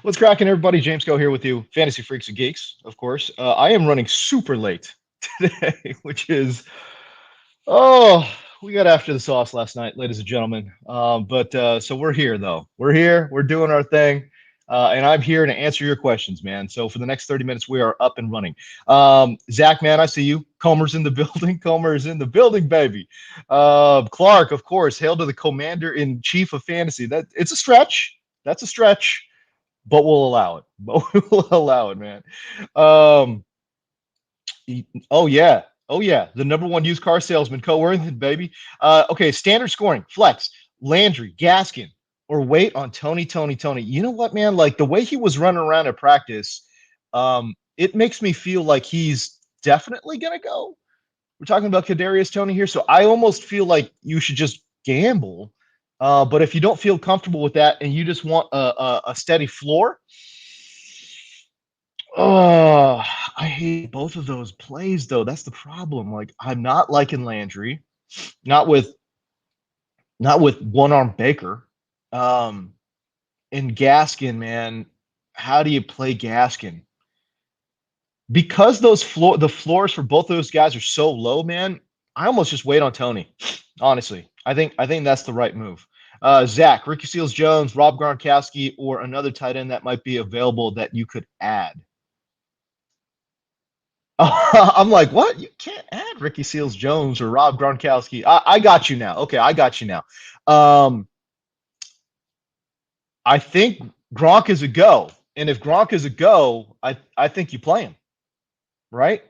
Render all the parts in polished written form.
What's cracking, everybody? James Koh here with you, Fantasy Freaks and Geeks, of course. I am running super late today, which is, oh, we got after the sauce last night, ladies and gentlemen. So we're here, though. We're here. We're doing our thing. And I'm here to answer your questions, man. So for the next 30 minutes, we are up and running. Zach, man, I see you. Comer's in the building. Comer is in the building, baby. Clark, of course, hail to the commander-in-chief of fantasy. It's a stretch. That's a stretch. But we'll allow it. But we'll allow it, man. Um, oh yeah, the number one used car salesman, Coworthy, baby. Okay, standard scoring, flex, Landry, Gaskin, or wait on Tony. You know what, man? Like the way he was running around at practice, it makes me feel like he's definitely gonna go. We're talking about Kadarius Toney here, so I almost feel like you should just gamble. But if you don't feel comfortable with that and you just want a steady floor, oh, I hate both of those plays, though. That's the problem. Like, I'm not liking Landry, not with one-arm Baker. And Gaskin, man, how do you play Gaskin? Because the floors for both of those guys are so low, man, I almost just wait on Tony. Honestly, I think that's the right move. Zach, Ricky Seals-Jones, Rob Gronkowski, or another tight end that might be available that you could add. I'm like, what? You can't add Ricky Seals-Jones or Rob Gronkowski. I got you now. Okay, I got you now. I think Gronk is a go, and if Gronk is a go, I think you play him, right?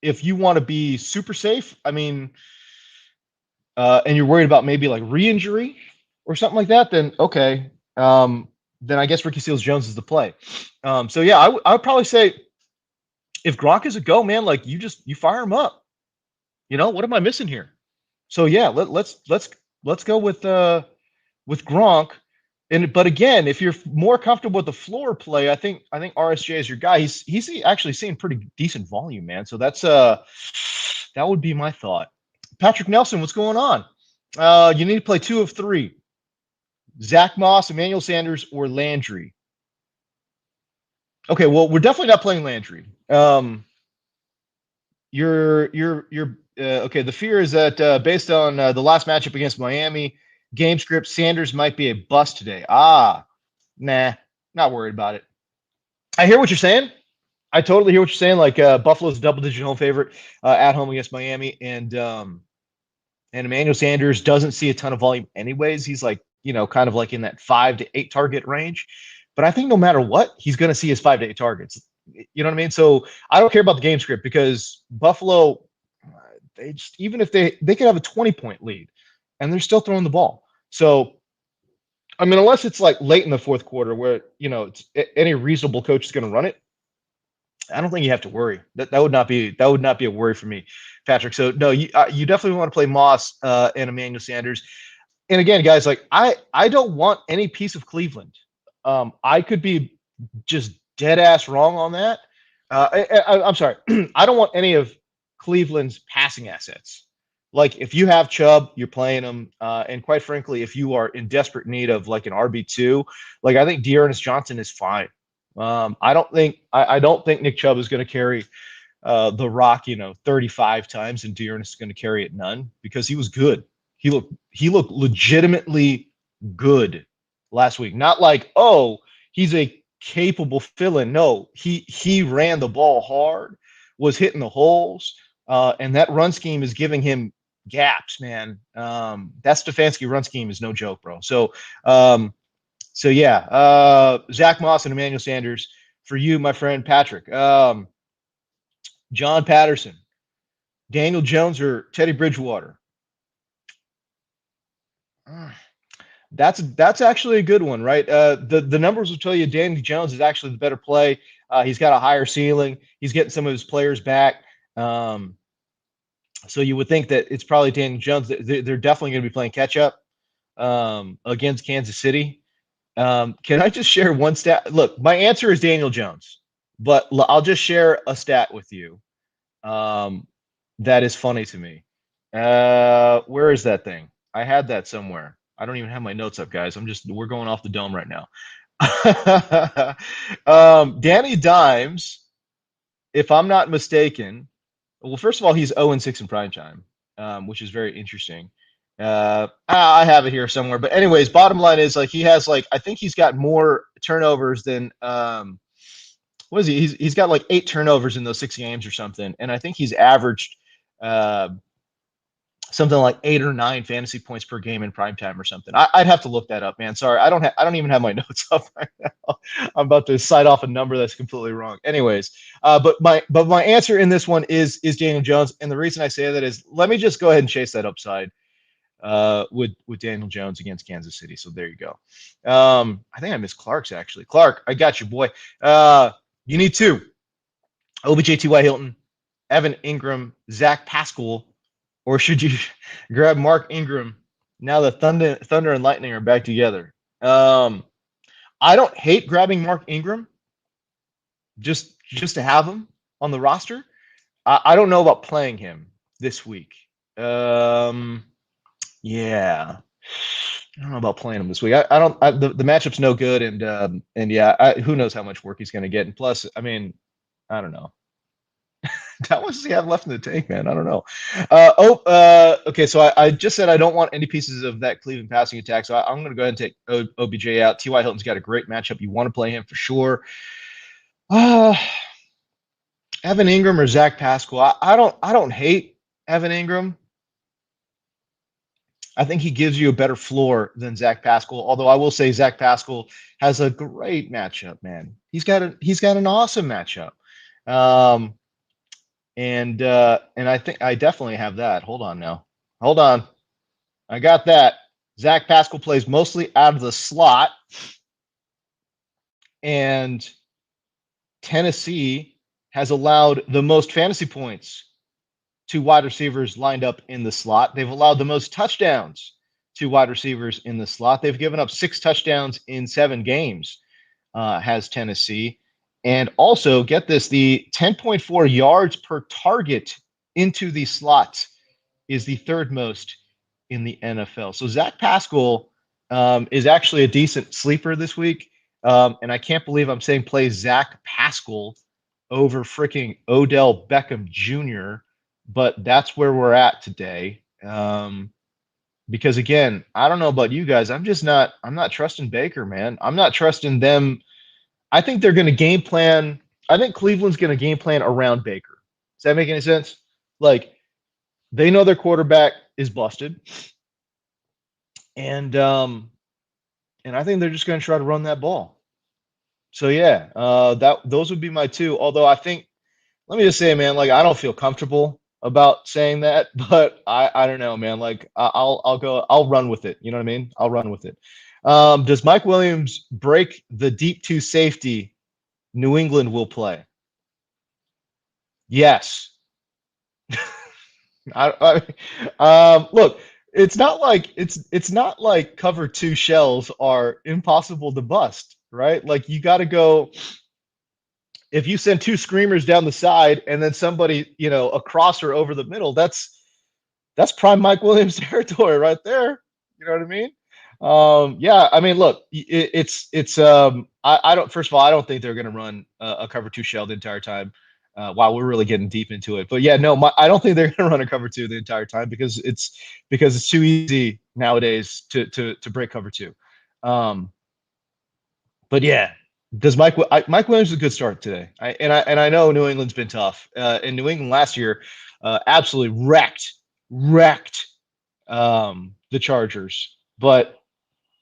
If you want to be super safe, I mean, and you're worried about maybe like re-injury or something like that, then okay. Then I guess Ricky Seals-Jones is the play. So yeah, I would probably say if Gronk is a go, man, like you fire him up. You know, what am I missing here? So yeah, let's go with Gronk. But again, if you're more comfortable with the floor play, I think RSJ is your guy. He's actually seeing pretty decent volume, man. So that's that would be my thought. Patrick Nelson, what's going on? You need to play 2 of 3. Zach Moss, Emmanuel Sanders, or Landry. Okay, well, we're definitely not playing Landry. You're okay. The fear is that based on the last matchup against Miami, game script, Sanders might be a bust today. Nah, not worried about it. I hear what you're saying. I totally hear what you're saying. Like Buffalo's a double-digit home favorite at home against Miami, and Emmanuel Sanders doesn't see a ton of volume anyways. He's like, kind of like in that 5 to 8 target range. But I think no matter what, he's going to see his 5 to 8 targets. You know what I mean? So I don't care about the game script because Buffalo, they just, even if they could have a 20-point lead and they're still throwing the ball. So, I mean, unless it's like late in the fourth quarter where, it's, any reasonable coach is going to run it, I don't think you have to worry. That would not be a worry for me, Patrick. So no, you definitely want to play Moss and Emmanuel Sanders. And again, guys, like I don't want any piece of Cleveland. I could be just dead ass wrong on that. I'm sorry. I don't want any of Cleveland's passing assets. Like if you have Chubb, you're playing him. And quite frankly, if you are in desperate need of like an RB2, like I think Ernest Johnson is fine. I don't think Nick Chubb is going to carry the rock, 35 times, and Ernest is going to carry it none because he was good. He looked legitimately good last week. Not like, oh, he's a capable fill-in. No, he ran the ball hard, was hitting the holes, and that run scheme is giving him gaps, man. That Stefanski run scheme is no joke, bro. So yeah, Zach Moss and Emmanuel Sanders for you, my friend Patrick. John Patterson, Daniel Jones, or Teddy Bridgewater. That's actually a good one, right? The numbers will tell you Daniel Jones is actually the better play. He's got a higher ceiling. He's getting some of his players back. So you would think that it's probably Daniel Jones. They're definitely going to be playing catch up against Kansas City. Can I just share one stat? Look, my answer is Daniel Jones, but I'll just share a stat with you that is funny to me. Where is that thing? I had that somewhere. I don't even have my notes up, guys. We're going off the dome right now. Danny Dimes, if I'm not mistaken, well, first of all, he's 0-6 in primetime, which is very interesting. I have it here somewhere, but anyways, bottom line is like he has like I think he's got more turnovers than what is he? He's got like 8 turnovers in those 6 games or something, and I think he's averaged something like 8 or 9 fantasy points per game in primetime or something. I'd have to look that up, man. Sorry, I don't even have my notes up right now. I'm about to cite off a number that's completely wrong. Anyways, but my answer in this one is Daniel Jones, and the reason I say that is let me just go ahead and chase that upside with Daniel Jones against Kansas City. So there you go. I think I missed Clark's actually. Clark, I got you, boy. You need 2. OBJ, T.Y. Hilton, Evan Ingram, Zack Pascal, or should you grab Mark Ingram now that Thunder and Lightning are back together? I don't hate grabbing Mark Ingram just to have him on the roster. I don't know about playing him this week. Yeah. I don't know about playing him this week. The matchup's no good, and yeah, who knows how much work he's going to get. And plus, I mean, I don't know. How much does he have left in the tank, man? I don't know. Okay, so I just said I don't want any pieces of that Cleveland passing attack, so I'm going to go ahead and take OBJ out. T.Y. Hilton's got a great matchup. You want to play him for sure. Evan Ingram or Zack Pascal. I don't hate Evan Ingram. I think he gives you a better floor than Zack Pascal. Although I will say Zack Pascal has a great matchup, man. He's got an awesome matchup. And I think I definitely have that. Hold on now. Hold on. I got that. Zack Pascal plays mostly out of the slot. And Tennessee has allowed the most fantasy points to wide receivers lined up in the slot. They've allowed the most touchdowns to wide receivers in the slot. They've given up 6 touchdowns in 7 games, has Tennessee. And also, get this, the 10.4 yards per target into the slot is the 3rd most in the NFL. So Zack Pascal is actually a decent sleeper this week. And I can't believe I'm saying play Zack Pascal over freaking Odell Beckham Jr., but that's where we're at today. Because again, I don't know about you guys. I'm not trusting Baker, man. I'm not trusting them. I think they're going to game plan. I think Cleveland's going to game plan around Baker. Does that make any sense? Like, they know their quarterback is busted. And I think they're just going to try to run that ball. So yeah, those would be my 2. Although I think, let me just say, man, like I don't feel comfortable about saying that, but I don't know, man. Like I'll run with it. You know what I mean? I'll run with it. Does Mike Williams break the deep 2 safety? New England will play. Yes. Look, it's not like cover 2 shells are impossible to bust, right? Like you got to go. If you send 2 screamers down the side and then somebody, a crosser over the middle, that's prime Mike Williams territory right there. You know what I mean? Yeah, I mean, look, I don't. First of all, I don't think they're going to run a cover 2 shell the entire time. While we're really getting deep into it, but yeah, no, I don't think they're going to run a cover 2 the entire time because it's too easy nowadays to break cover 2. But yeah. Does Mike Williams is a good start today? I know New England's been tough. And New England last year absolutely wrecked the Chargers. But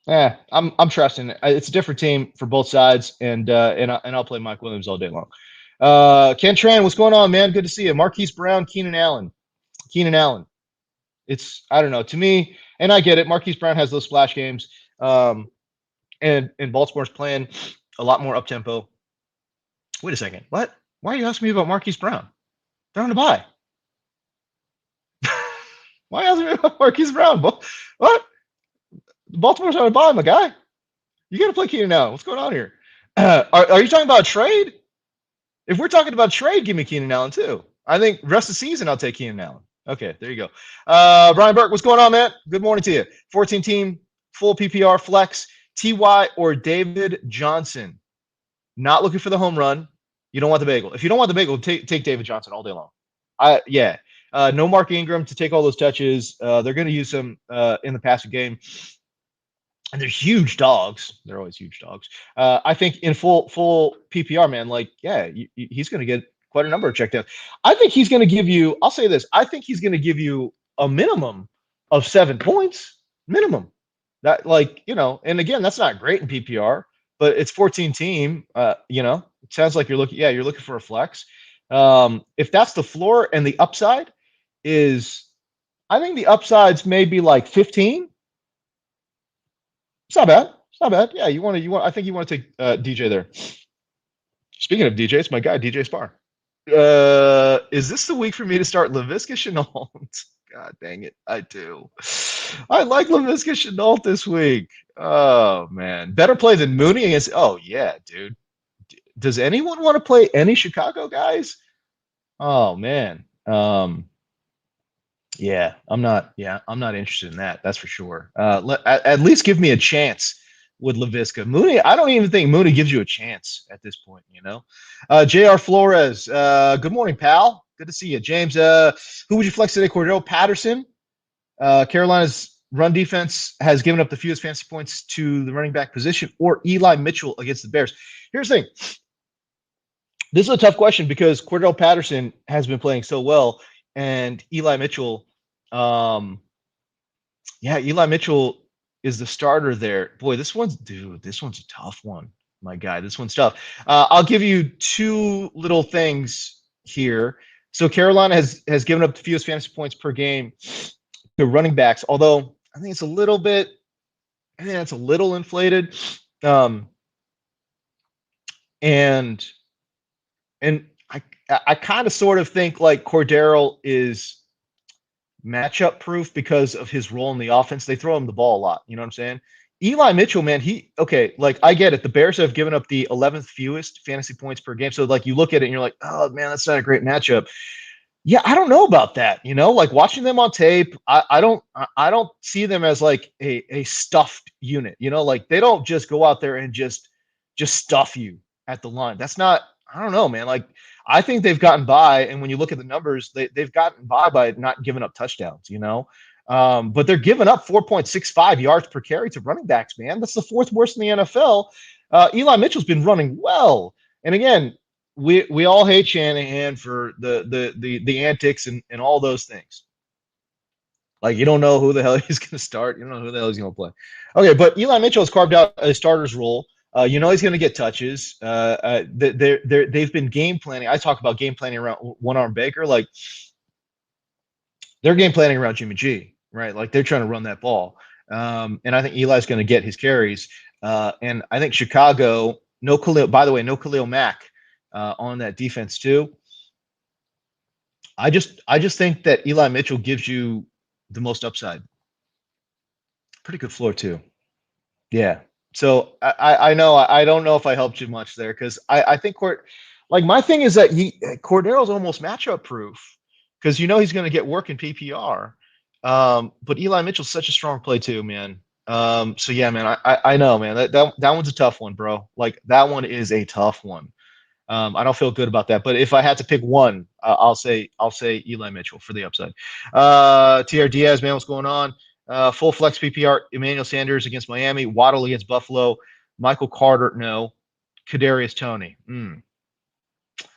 I'm trusting it. It's a different team for both sides, and I'll play Mike Williams all day long. Ken Tran, what's going on, man? Good to see you. Marquise Brown, Keenan Allen. It's, I don't know, to me, and I get it. Marquise Brown has those splash games, and Baltimore's playing a lot more up tempo. Wait a second. What? Why are you asking me about Marquise Brown? They're on a bye. Why are you asking me about Marquise Brown? What? Baltimore's on a bye, my guy. You got to play Keenan Allen. What's going on here? Are you talking about a trade? If we're talking about trade, give me Keenan Allen too. I think rest of the season I'll take Keenan Allen. Okay, there you go. Brian Burke, what's going on, man? Good morning to you. 14 team full PPR flex, TY or David Johnson. Not looking for the home run. You don't want the bagel. If you don't want the bagel, take David Johnson all day long. No Mark Ingram to take all those touches. They're going to use him in the passing game. And they're huge dogs. They're always huge dogs. I think in full PPR, man, he's going to get quite a number of checkdowns. I think he's going to give you, I'll say this, I think he's going to give you a minimum of 7 points. Minimum. That, and again, that's not great in PPR, but it's 14 team. It sounds like you're looking for a flex. If that's the floor and the upside is, I think the upside's maybe like 15. It's not bad. It's not bad. Yeah, I think you want to take DJ there. Speaking of DJ, it's my guy, DJ Spar. Is this the week for me to start Leviska Chanult? God dang it, I do. I like Leviska Chanult this week. Oh, man. Better play than Mooney against... Oh, yeah, dude. Does anyone want to play any Chicago guys? Oh, man. Yeah, I'm not interested in that. That's for sure. At least give me a chance with Leviska. Mooney, I don't even think Mooney gives you a chance at this point, JR Flores, good morning, pal. Good to see you. James, who would you flex today? Cordero Patterson. Carolina's run defense has given up the fewest fantasy points to the running back position, or Eli Mitchell against the Bears. Here's the thing. This is a tough question because Cordero Patterson has been playing so well, and Eli Mitchell, Eli Mitchell is the starter there. Boy, this one's a tough one, my guy. This one's tough. I'll give you two little things here. So Carolina has given up the fewest fantasy points per game to running backs, although I think it's a little inflated. And I kind of sort of think like Cordero is matchup proof because of his role in the offense. They throw him the ball a lot. You know what I'm saying? Eli Mitchell, man, I get it. The Bears have given up the 11th fewest fantasy points per game. So you look at it and you're like, oh man, that's not a great matchup. Yeah, I don't know about that. Watching them on tape, I don't see them as like a stuffed unit. They don't just go out there and just stuff you at the line. That's not, I don't know, man. I think they've gotten by, and when you look at the numbers, they've gotten by not giving up touchdowns, but they're giving up 4.65 yards per carry to running backs, man. That's the fourth worst in the NFL. Eli Mitchell's been running well. And again, we all hate Shanahan for the antics and all those things. You don't know who the hell he's going to start. You don't know who the hell he's going to play. Okay, but Eli Mitchell has carved out a starter's role. He's going to get touches. They've been game planning. I talk about game planning around one-arm Baker. They're game planning around Jimmy G, right? They're trying to run that ball. And I think Eli's going to get his carries. And I think Chicago, no Khalil Mack on that defense too. I just think that Eli Mitchell gives you the most upside. Pretty good floor too. Yeah. So I know I don't know if I helped you much there because I think my thing is that Cordero's almost matchup proof because he's going to get work in PPR. But Eli Mitchell's such a strong play too, man. So yeah, man, I know, man. That one's a tough one, bro. That one is a tough one. I don't feel good about that. But if I had to pick one, I'll say Eli Mitchell for the upside. TR Diaz, man, what's going on? Full flex PPR, Emmanuel Sanders against Miami, Waddle against Buffalo, Michael Carter, no. Kadarius Toney.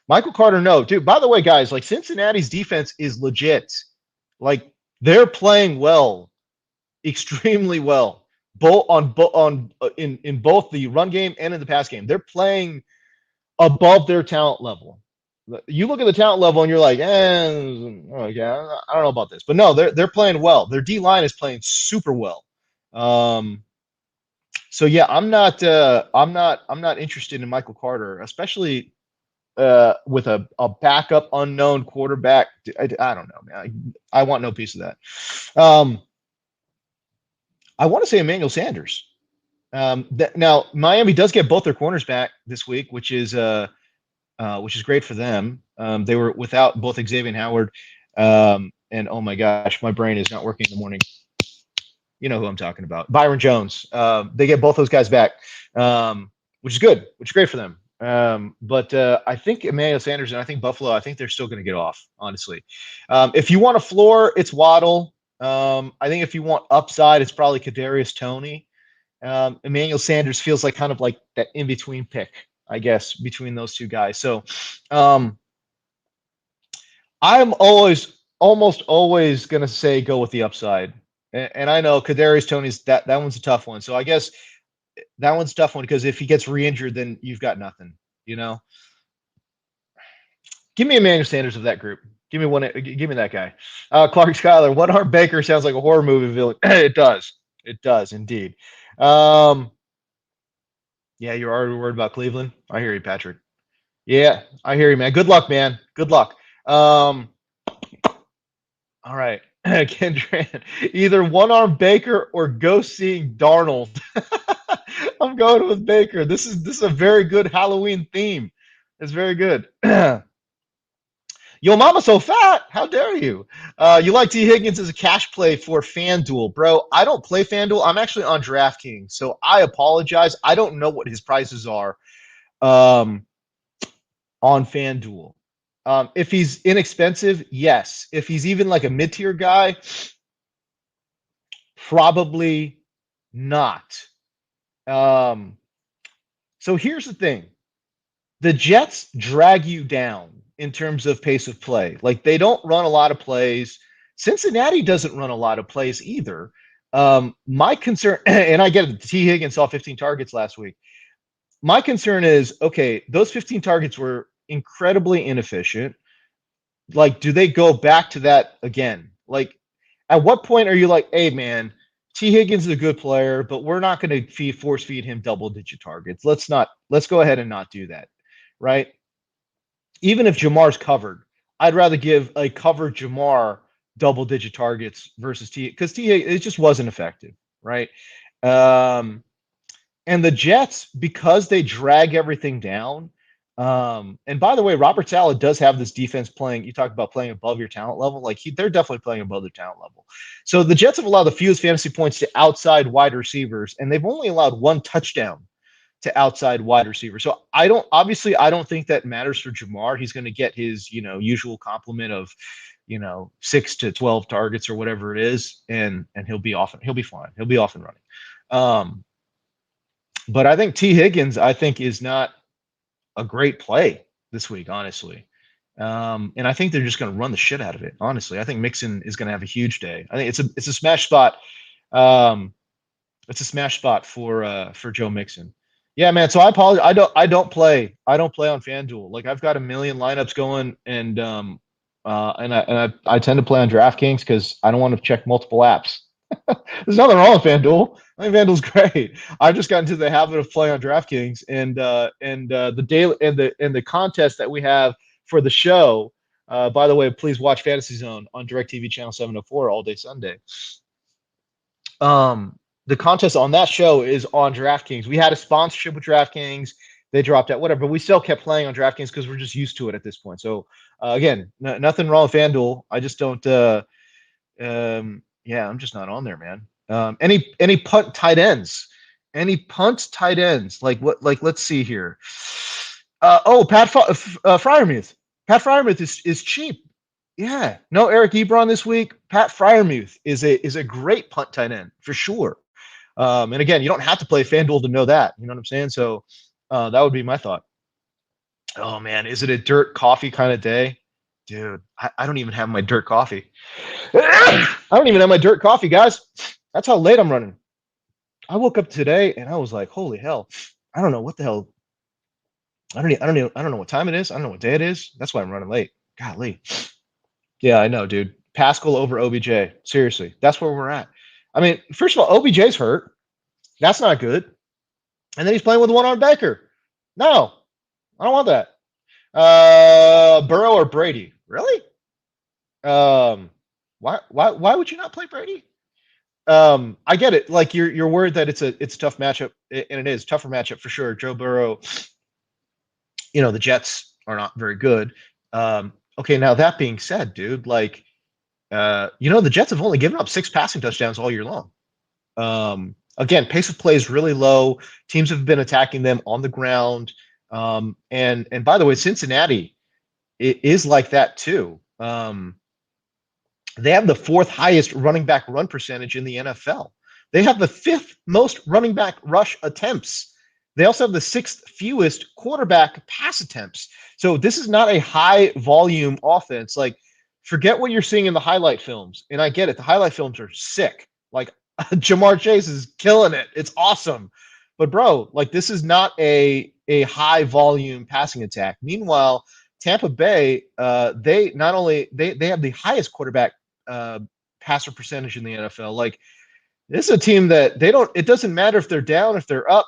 Michael Carter, no. Dude, by the way, guys, Cincinnati's defense is legit. They're playing well, extremely well, in both the run game and in the pass game. They're playing above their talent level. You look at the talent level and you're like, okay, I don't know about this, but no, they're playing well. Their D line is playing super well. So yeah, I'm not interested in Michael Carter, especially with a backup unknown quarterback. I don't know, man. I want no piece of that. I want to say Emmanuel Sanders. Now Miami does get both their corners back this week, which is great for them. They were without both Xavier and Howard. And oh my gosh, my brain is not working in the morning. You know who I'm talking about. Byron Jones. They get both those guys back, which is good, which is great for them. But I think Emmanuel Sanders and I think Buffalo, I think they're still going to get off, honestly. If you want a floor, it's Waddle. I think if you want upside, it's probably Kadarius Toney. Emmanuel Sanders feels like kind of like that in-between pick, I guess, between those two guys. So I'm almost always going to say go with the upside. And I know Kadarius Toney's that one's a tough one. So I guess that one's a tough one because if he gets re-injured, then you've got nothing, you know? Give me Emmanuel Sanders of that group. Give me that guy. Clark Schuyler, One Arm Baker sounds like a horror movie villain. It does. It does indeed. Yeah, you're already worried about Cleveland. I hear you, Patrick. Yeah, I hear you, man. Good luck, man. Good luck. All right. Kendran, either One Arm Baker or go seeing Darnold. I'm going with Baker. This is a very good Halloween theme. It's very good. Yo, mama so fat. How dare you? You like T. Higgins as a cash play for FanDuel. Bro, I don't play FanDuel. I'm actually on DraftKings, so I apologize. I don't know what his prices are on FanDuel. If he's inexpensive, yes. If he's even like a mid-tier guy, probably not. So here's the thing. The Jets drag you down in terms of pace of play. Like, they don't run a lot of plays. Cincinnati doesn't run a lot of plays either. My concern, and I get it, T. Higgins saw 15 targets last week. My concern is, okay, those 15 targets were incredibly inefficient. Like, do they go back to that again? Like, at what point are you like, hey, man, T. Higgins is a good player, but we're not going to force feed him double-digit targets. Let's go ahead and not do that, right? Even if Jamar's covered, I'd rather give a covered Jamar double-digit targets versus T, because T, it just wasn't effective, right? And the Jets, because they drag everything down, and by the way, Robert Saleh does have this defense playing. You talk about playing above your talent level. Like, they're definitely playing above their talent level. So the Jets have allowed the fewest fantasy points to outside wide receivers, and they've only allowed one touchdown to outside wide receiver. So I don't think that matters for Jamar. He's going to get his, usual complement of, 6 to 12 targets or whatever it is. And he'll be fine. He'll be off and running. But I think T. Higgins, is not a great play this week, honestly. And I think they're just going to run the shit out of it. Honestly, I think Mixon is going to have a huge day. I think it's a smash spot. It's a smash spot for Joe Mixon. Yeah, man. So I apologize. I don't play on FanDuel. Like, I've got a million lineups going, and I tend to play on DraftKings because I don't want to check multiple apps. There's nothing wrong with FanDuel. I think FanDuel's great. I've just gotten into the habit of playing on DraftKings, and the daily and the contest that we have for the show. By the way, please watch Fantasy Zone on DirecTV channel 704 all day Sunday. The contest on that show is on DraftKings. We had a sponsorship with DraftKings. They dropped out, whatever. But we still kept playing on DraftKings because we're just used to it at this point. So, again, nothing wrong with FanDuel. I just don't I'm just not on there, man. Any punt tight ends? Any punt tight ends? Like what? Like, let's see here. Pat Freiermuth. Pat Freiermuth is cheap. Yeah. No Eric Ebron this week. Pat Freiermuth is a great punt tight end for sure. And again, you don't have to play FanDuel to know that. You know what I'm saying? So that would be my thought. Oh man, is it a dirt coffee kind of day? Dude, I don't even have my dirt coffee. I don't even have my dirt coffee, guys. That's how late I'm running. I woke up today and I was like, holy hell. I don't know what the hell. I don't know what time it is. I don't know what day it is. That's why I'm running late. Golly. Yeah, I know, dude. Pascal over OBJ. Seriously. That's where we're at. I mean, first of all, OBJ's hurt. That's not good. And then he's playing with One Arm Baker. No, I don't want that. Burrow or Brady? Really? Why would you not play Brady? I get it. Like, you're worried that it's a tough matchup, and it is tougher matchup for sure. Joe Burrow. The Jets are not very good. Okay, now that being said, dude, like, the Jets have only given up 6 passing touchdowns all year long. Again, pace of play is really low. Teams have been attacking them on the ground. And by the way, Cincinnati is like that too. They have the 4th highest running back run percentage in the NFL. They have the 5th most running back rush attempts. They also have the 6th fewest quarterback pass attempts. So this is not a high volume offense. Like, forget what you're seeing in the highlight films. And I get it. The highlight films are sick. Like, Jamar Chase is killing it. It's awesome. But bro, like, this is not a high volume passing attack. Meanwhile, Tampa Bay, they not only they have the highest quarterback passer percentage in the NFL. Like, this is a team that it doesn't matter if they're down, if they're up,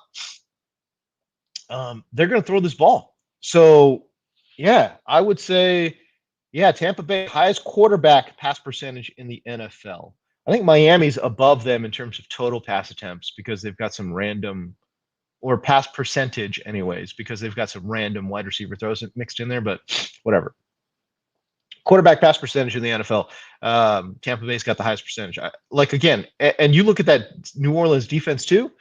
they're going to throw this ball. So yeah, I would say, yeah, Tampa Bay, highest quarterback pass percentage in the NFL. I think Miami's above them in terms of total pass attempts because they've got some random, or pass percentage anyways, because they've got some random wide receiver throws mixed in there, but whatever. Quarterback pass percentage in the NFL, Tampa Bay's got the highest percentage. Again, and you look at that New Orleans defense too.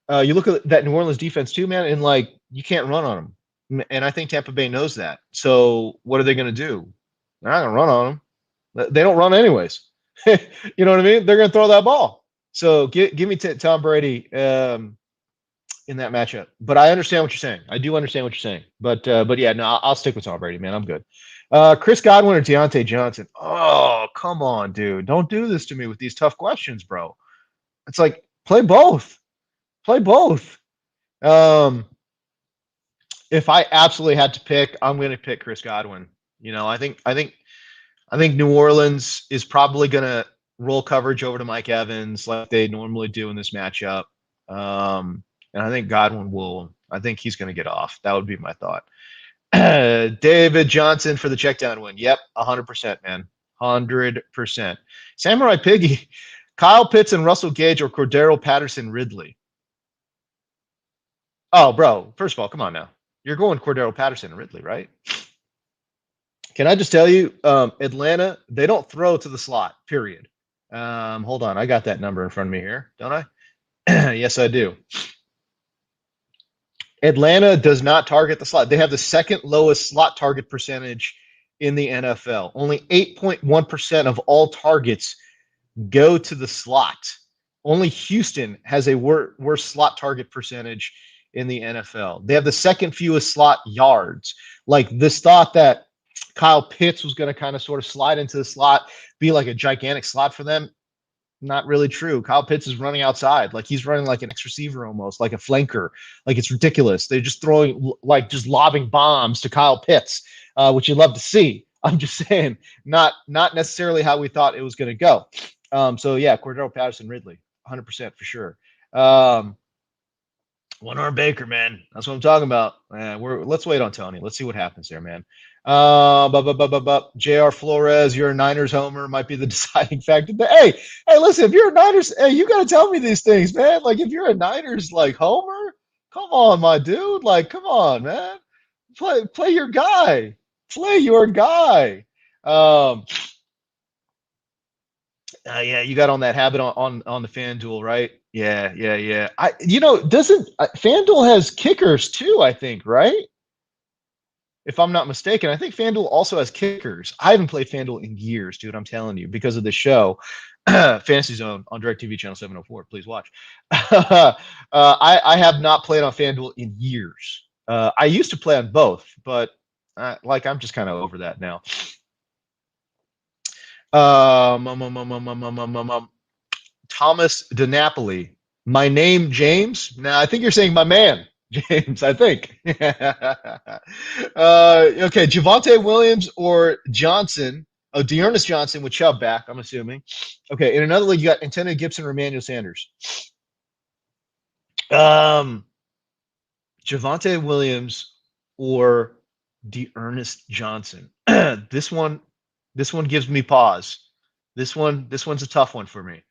You look at that New Orleans defense too, man, and like, you can't run on them. And I think Tampa Bay knows that. So what are they going to do? They're not going to run on them. They don't run anyways. You know what I mean? They're going to throw that ball. So give me Tom Brady in that matchup. But I understand what you're saying. I do understand what you're saying. But yeah, no, I'll stick with Tom Brady, man. I'm good. Chris Godwin or Deontay Johnson? Oh, come on, dude. Don't do this to me with these tough questions, bro. It's like, play both. Play both. If I absolutely had to pick, I'm going to pick Chris Godwin. You know, I think New Orleans is probably going to roll coverage over to Mike Evans like they normally do in this matchup. And I think Godwin I think he's going to get off. That would be my thought. David Johnson for the check down win. Yep, 100%, man. 100%. Samurai Piggy, Kyle Pitts and Russell Gage or Cordero Patterson Ridley. Oh, bro, first of all, come on now. You're going Cordero Patterson and Ridley, right? Can I just tell you, Atlanta, they don't throw to the slot, period. Hold on. I got that number in front of me here, don't I? Yes, I do. Atlanta does not target the slot. They have the 2nd lowest slot target percentage in the NFL. Only 8.1% of all targets go to the slot. Only Houston has a worse slot target percentage in the NFL. They have the 2nd fewest slot yards. Like, this thought that Kyle Pitts was going to kind of sort of slide into the slot, be like a gigantic slot for them, not really true. Kyle Pitts is running outside. Like, he's running like an X receiver almost, like a flanker. Like, it's ridiculous. They're just throwing, like, just lobbing bombs to Kyle Pitts, which you love to see. I'm just saying, not necessarily how we thought it was going to go. So yeah, Cordero Patterson Ridley, 100% for sure. One-arm Baker, man. That's what I'm talking about. Let's wait on Tony. Let's see what happens there, man. J.R. Flores, you're a Niners homer, might be the deciding factor. Hey, listen, if you're a Niners, hey, you got to tell me these things, man. Like, if you're a Niners, like, homer, come on, my dude. Like, come on, man. Play your guy. Play your guy. Yeah, you got on that habit on the FanDuel, right? Yeah. Doesn't FanDuel has kickers too, I think, right? If I'm not mistaken, I think FanDuel also has kickers. I haven't played FanDuel in years, dude. I'm telling you, because of the show, Fantasy Zone on DirecTV channel 704. Please watch. I have not played on FanDuel in years. I used to play on both, but I'm just kind of over that now. Thomas DiNapoli. My name, James. Now, I think you're saying my man, James, I think. Okay, Javonte Williams or Johnson. Oh, Ernest Johnson with Chubb back, I'm assuming. Okay, in another league, you got Antonio Gibson or Emmanuel Sanders. Javonte Williams or Ernest Johnson. This one gives me pause. This one's a tough one for me.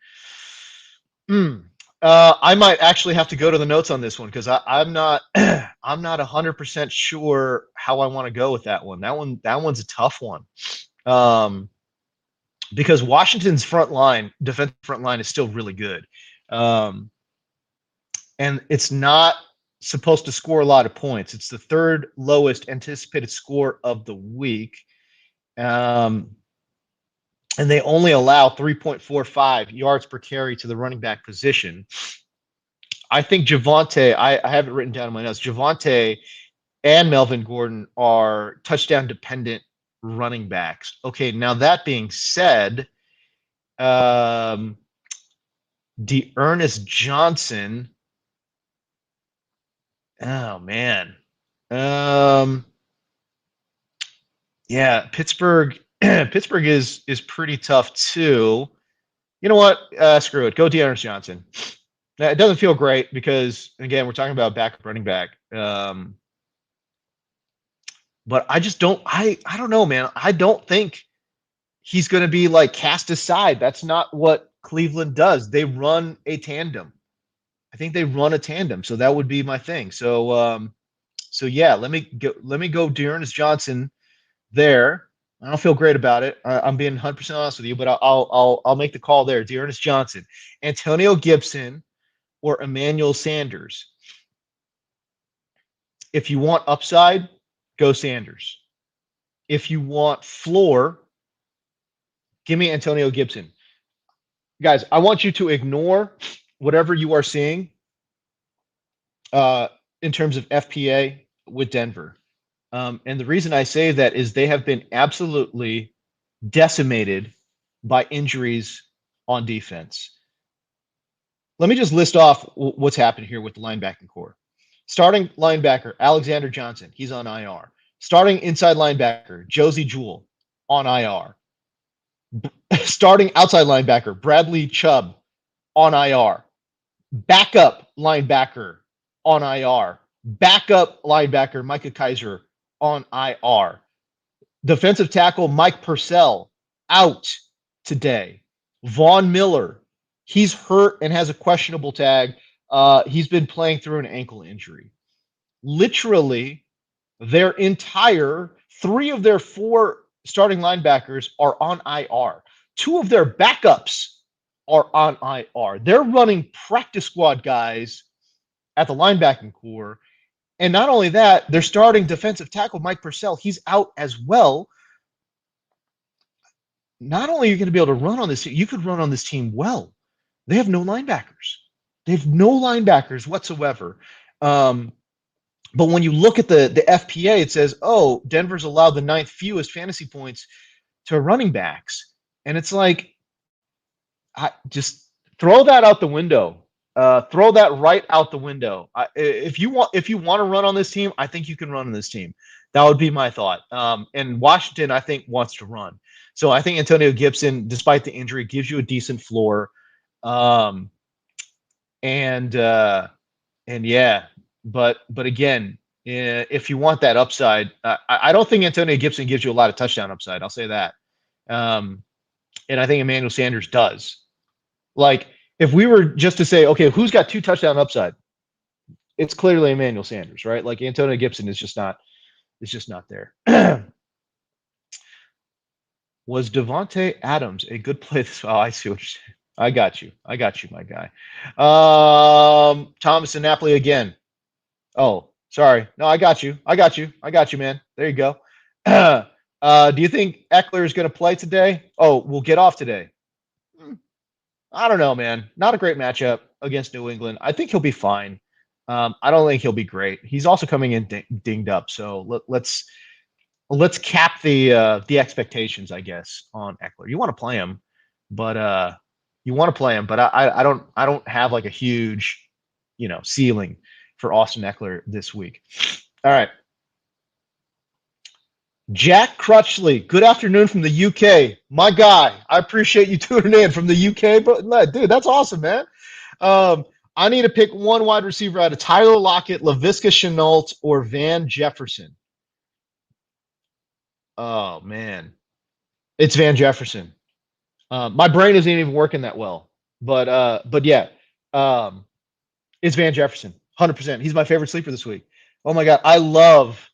I might actually have to go to the notes on this one because I'm not 100% sure how I want to go with that one. That one's a tough one. Because Washington's defensive front line is still really good. Um, and it's not supposed to score a lot of points. It's the third lowest anticipated score of the week. And they only allow 3.45 yards per carry to the running back position. I think Devante, I have it written down in my notes, Devante and Melvin Gordon are touchdown dependent running backs. Okay, now that being said, Ernest Johnson. Oh man. Yeah, Pittsburgh. Pittsburgh is pretty tough too. You know what? Screw it. Go Ernest Johnson. Now, it doesn't feel great because again, we're talking about backup running back. But I just don't. I don't know, man. I don't think he's going to be like cast aside. That's not what Cleveland does. They run a tandem. I think they run a tandem, so that would be my thing. So, so yeah, let me go Ernest Johnson there. I don't feel great about it. I'm being 100% honest with you, but I'll make the call there. Ernest Johnson, Antonio Gibson, or Emmanuel Sanders. If you want upside, go Sanders. If you want floor, give me Antonio Gibson. Guys, I want you to ignore whatever you are seeing in terms of FPA with Denver. And the reason I say that is they have been absolutely decimated by injuries on defense. Let me just list off what's happened here with the linebacking core. Starting linebacker, Alexander Johnson, he's on IR. Starting inside linebacker, Josie Jewell, on IR. Starting outside linebacker, Bradley Chubb, on IR. Backup linebacker, on IR. Backup linebacker, Micah Kaiser, on IR. Defensive tackle, Mike Purcell, out today. Vaughn Miller, he's hurt and has a questionable tag. He's been playing through an ankle injury. Literally, their entire 3 of their 4 starting linebackers are on IR. 2 of their backups are on IR. They're running practice squad guys at the linebacking core. And not only that, they're starting defensive tackle Mike Purcell. He's out as well. Not only are you going to be able to run on this team, you could run on this team well. They have no linebackers. They have no linebackers whatsoever. But when you look at the FPA, it says, oh, Denver's allowed the 9th fewest fantasy points to running backs. And it's like, I just throw that out the window. Throw that right out the window. If you want to run on this team, I think you can run on this team. That would be my thought. And Washington, I think, wants to run. So I think Antonio Gibson, despite the injury, gives you a decent floor. And yeah, but again, if you want that upside, I don't think Antonio Gibson gives you a lot of touchdown upside. I'll say that. And I think Emmanuel Sanders does. Like, if we were just to say, okay, who's got 2 touchdown upside? It's clearly Emmanuel Sanders, right? Like Antonio Gibson is just not there. Was Devante Adams a good play? Oh, I see what you're saying. I got you, my guy. Thomas and Napoli again. Oh, sorry. No, I got you, man. There you go. Do you think Eckler is going to play today? Oh, we'll get off today. I don't know, man. Not a great matchup against New England. I think he'll be fine. I don't think he'll be great. He's also coming in dinged up. So let's cap the expectations, I guess, on Eckler. You want to play him, but I don't have like a huge, ceiling for Austin Eckler this week. All right. Jack Crutchley, good afternoon from the UK. My guy, I appreciate you tuning in from the UK, but dude, that's awesome, man. I need to pick one wide receiver out of Tyler Lockett, Leviska Chanult, or Van Jefferson. Oh, man. It's Van Jefferson. My brain isn't even working that well, but yeah, it's Van Jefferson, 100%. He's my favorite sleeper this week. Oh my God, I love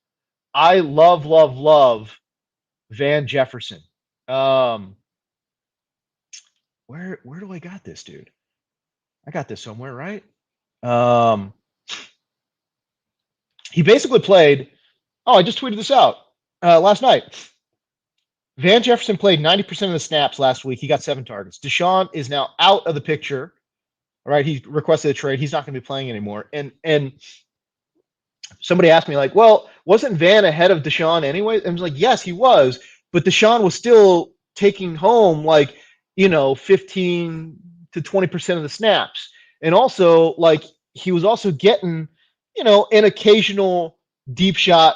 Van Jefferson. Where do I got this, dude? I got this somewhere, right? He basically played. Oh, I just tweeted this out last night. Van Jefferson played 90% of the snaps last week. He got 7 targets. Deshaun is now out of the picture. All right, he requested a trade. He's not going to be playing anymore. And somebody asked me, like, well, wasn't Van ahead of Deshaun anyway? And I was like, yes, he was, but Deshaun was still taking home 15 to 20% of the snaps. And also, like, he was also getting, an occasional deep shot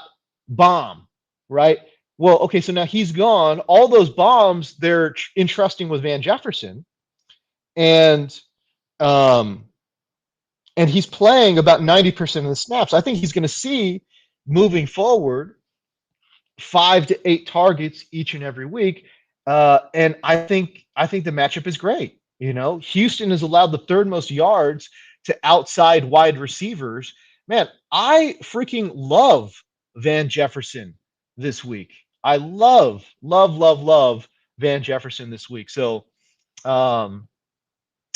bomb, right? Well, okay, so now he's gone. All those bombs they're entrusting with Van Jefferson. And he's playing about 90% of the snaps. I think he's going to see moving forward 5 to 8 targets each and every week. And I think the matchup is great. Houston has allowed the 3rd most yards to outside wide receivers. Man, I freaking love Van Jefferson this week. I love Van Jefferson this week. So,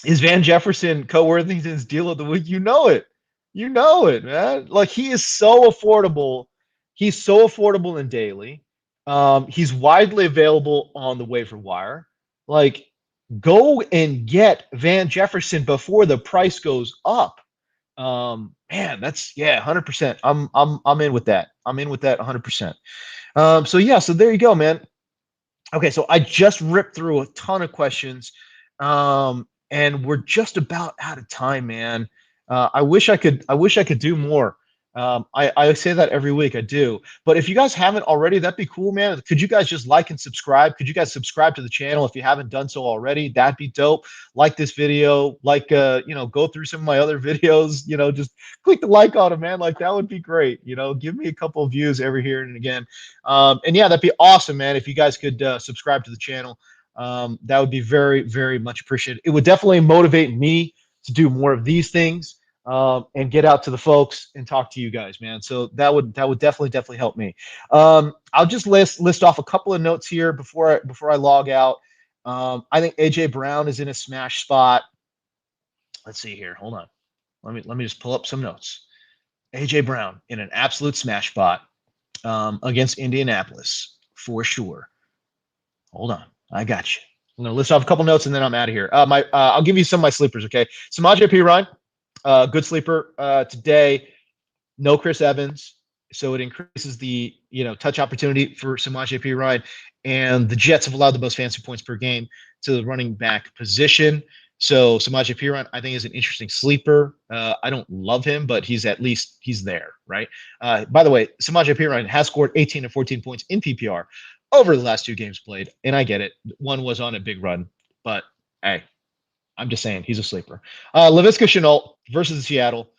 is Van Jefferson Co-Worthington's deal of the week? You know it, man. Like, he is so affordable. He's so affordable in daily. He's widely available on the waiver wire. Like, go and get Van Jefferson before the price goes up. Man, that's 100%. I'm in with that. I'm in with that 100%. So there you go, man. Okay, so I just ripped through a ton of questions. And we're just about out of time, man. I wish I could do more. I say that every week. I do. But if you guys haven't already, that'd be cool, man. Could you guys just like and subscribe? Could you guys subscribe to the channel if you haven't done so already? That'd be dope. Like this video, go through some of my other videos, just click the like on them, man. Like, that would be great. Give me a couple of views every here and again. And yeah, that'd be awesome, man. If you guys could subscribe to the channel. That would be very, very much appreciated. It would definitely motivate me to do more of these things and get out to the folks and talk to you guys, man. So that would definitely help me. I'll just list off a couple of notes here before I log out. I think AJ Brown is in a smash spot. Let's see here. Hold on. Let me just pull up some notes. AJ Brown in an absolute smash spot against Indianapolis for sure. Hold on. I got you. I'm going to list off a couple notes and then I'm out of here. I'll give you some of my sleepers, okay? Samaje Perine, good sleeper today. No Chris Evans, so it increases the touch opportunity for Samaje Perine. And the Jets have allowed the most fantasy points per game to the running back position. So Samaje Perine, I think, is an interesting sleeper. I don't love him, but he's there, right? By the way, Samaje Perine has scored 18 and 14 points in PPR over the last 2 games played, and I get it. One was on a big run, but hey, I'm just saying he's a sleeper. Leviska Chanult versus Seattle,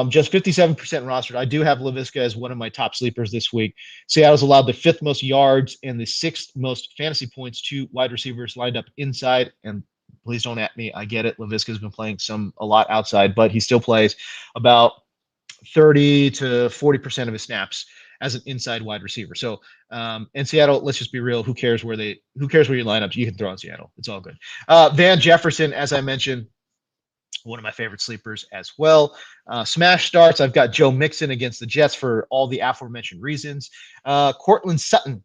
just 57% rostered. I do have Leviska as one of my top sleepers this week. Seattle's allowed the 5th most yards and the 6th most fantasy points to wide receivers lined up inside. And please don't at me. I get it. Leviska's been playing a lot outside, but he still plays about 30 to 40% of his snaps as an inside wide receiver. So, in Seattle, let's just be real. Who cares where you line up? You can throw in Seattle. It's all good. Van Jefferson, as I mentioned, one of my favorite sleepers as well. Smash starts. I've got Joe Mixon against the Jets for all the aforementioned reasons. Cortland Sutton,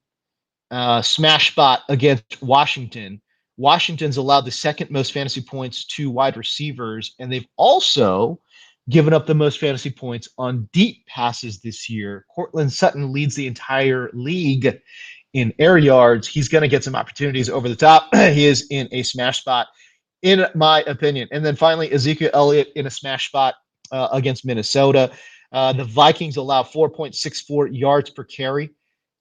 smash spot against Washington. Washington's allowed the 2nd most fantasy points to wide receivers, and they've also given up the most fantasy points on deep passes this year. Cortland Sutton leads the entire league in air yards. He's going to get some opportunities over the top. He is in a smash spot, in my opinion. And then finally, Ezekiel Elliott in a smash spot against Minnesota. The Vikings allow 4.64 yards per carry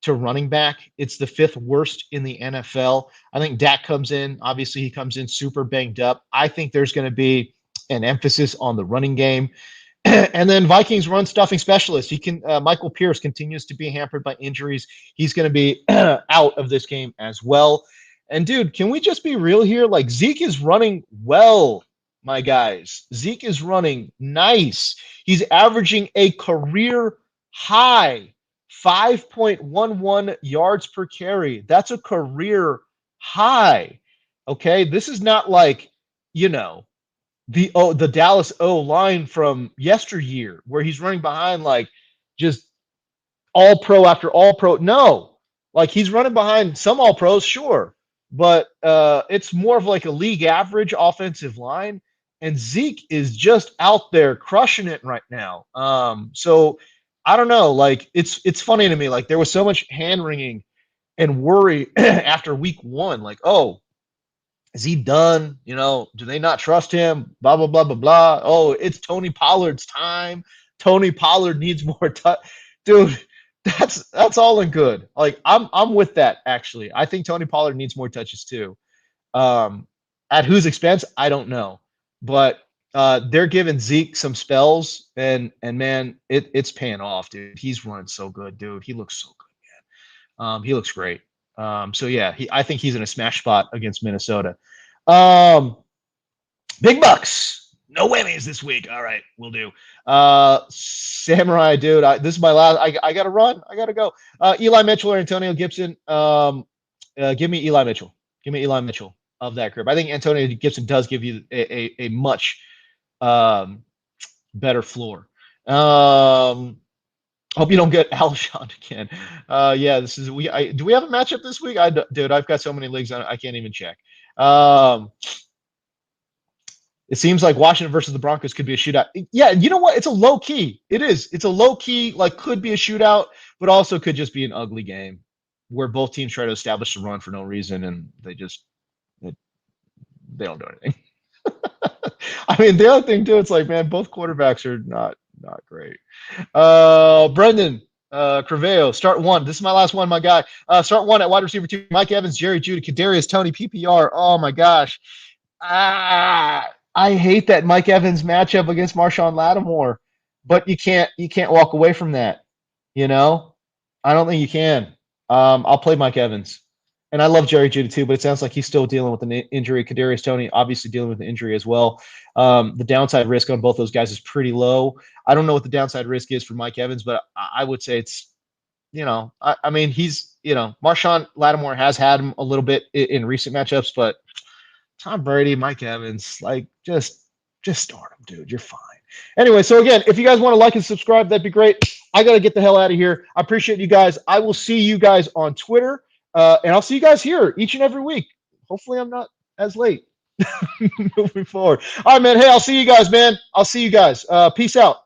to running back. It's the 5th worst in the NFL. I think Dak comes in. Obviously, he comes in super banged up. I think there's going to be an emphasis on the running game. And then Vikings run stuffing specialist. Michael Pierce continues to be hampered by injuries. He's going to be out of this game as well. And dude, can we just be real here? Like, Zeke is running well, my guys. Zeke is running nice. He's averaging a career high 5.11 yards per carry. That's a career high. Okay. This is not like, the Dallas O line from yesteryear, where he's running behind like just all pro after all pro. No, like he's running behind some all pros, sure, but it's more of like a league average offensive line. And Zeke is just out there crushing it right now. So I don't know. Like it's funny to me. Like there was so much hand wringing and worry after week one. Like, oh, is he done? You know, do they not trust him? Blah blah blah blah blah. Oh, it's Tony Pollard's time. Tony Pollard needs more touch, dude. That's all in good. Like I'm with that actually. I think Tony Pollard needs more touches too. At whose expense? I don't know, but they're giving Zeke some spells, and man, it's paying off, dude. He's running so good, dude. He looks so good, man. He looks great. So yeah, I think he's in a smash spot against Minnesota. Big bucks. No whammies this week. All right, we'll do. Samurai, dude. This is my last. I gotta run. I gotta go. Eli Mitchell or Antonio Gibson. Give me Eli Mitchell. Give me Eli Mitchell of that group. I think Antonio Gibson does give you a much better floor. Hope you don't get Alshon again. Yeah, this is do we have a matchup this week? Dude, I've got so many leagues I can't even check. It seems like Washington versus the Broncos could be a shootout. Yeah, you know what? It's a low key. It is. It's a low key, like could be a shootout, but also could just be an ugly game where both teams try to establish a run for no reason and they don't do anything. I mean, the other thing too, it's like, man, both quarterbacks are not great. Brendan Crevejo, start one. This is my last one, my guy. Start one at wide receiver 2. Mike Evans, Jerry Jeudy, Kadarius Toney, PPR. Oh my gosh. I hate that Mike Evans matchup against Marshawn Lattimore, but you can't walk away from that. You know, I don't think you can. I'll play Mike Evans, and I love Jerry Jeudy too, but it sounds like he's still dealing with an injury. Kadarius Toney obviously dealing with an injury as well. The downside risk on both those guys is pretty low. I don't know what the downside risk is for Mike Evans, but I would say it's, you know, I mean, he's, you know, Marshawn Lattimore has had him a little bit in recent matchups, but Tom Brady, Mike Evans, like just start him, dude. You're fine. Anyway, so again, if you guys want to like and subscribe, that'd be great. I got to get the hell out of here. I appreciate you guys. I will see you guys on Twitter, and I'll see you guys here each and every week. Hopefully I'm not as late moving forward. All right, man. Hey, I'll see you guys, man. I'll see you guys. Peace out.